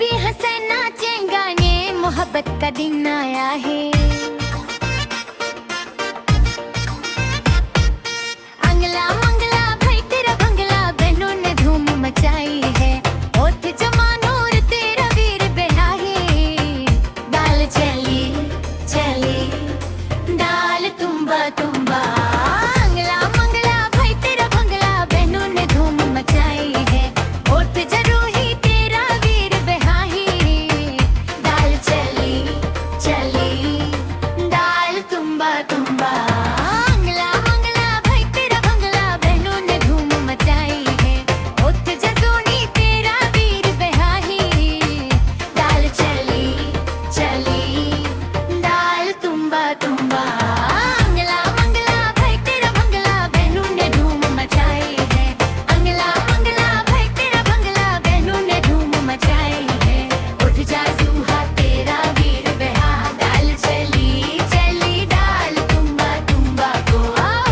भी हंसे नाचे गाने मोहब्बत का दिन आया है। अंगला मंगला भाई तेरा बंगला बहनों ने धूम मचाई है। ओठ जमानो रे तेरा वीर बेहा है। दाल चली चली दाल तुम्बा तुम्बा। अंगला मंगला भाई तेरा बंगला बहनों ने धूम मचाई है। ओठ जरूही तेरा वीर बेहा है। दाल चली चली दाल तुम्बा तुम्बा। अंगला मंगला भाई तेरा बंगला बहनों ने धूम मचाई है। ओठ जरूही तेरा वीर बेहा है। दाल चली चली दाल तुम्बा तुम्बा। अंगला मंगला भाई तेरा बंगला बहनों ने धूम मचाई है। अंगला मंगला भाई तेरा बंगला बहनों ने धूम मचाई है। उठ जा सूहा तेरा वीर बेहा। दाल चली चली दाल तुम्बा तुम्बा को।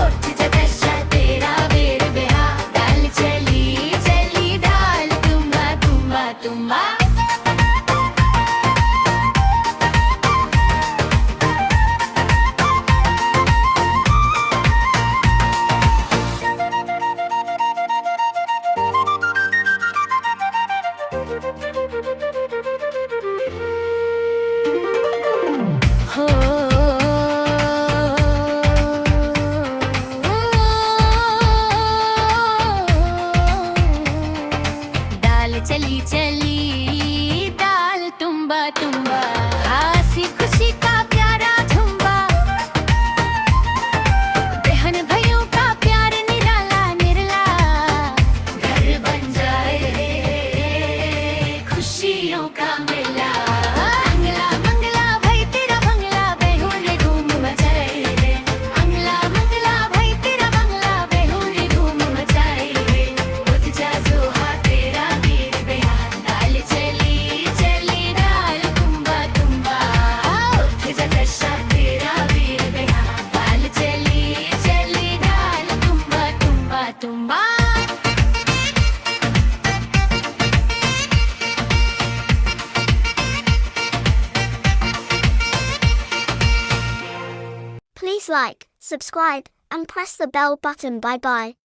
उठ जा दशा तेरा वीर बेहा। दाल चली चली दाल तुम्बा तुम्बा तुम्बा। हो दाल चली चली दाल तुम्बा तुम्बा। हंसी खुशी का प्यारा झुम्बा। बहन भाइयों का प्यार निराला निरला। घर बन जाए खुशियों का मेला। अंगला मंगला भाई तेरा बंगला बहू ने धूम मचाई है। अंगला मंगला भाई तेरा बंगला बहू ने धूम मचाई है। उठ जा सोहा तेरा वीर बेहा। दाल चली चली दाल तुम्बा तुम्बा। उठ जा दशा तेरा वीर बेहा। दाल चली चली दाल तुम्बा तुम्बा तुम्बा। Please like, subscribe, and press the bell button. Bye bye.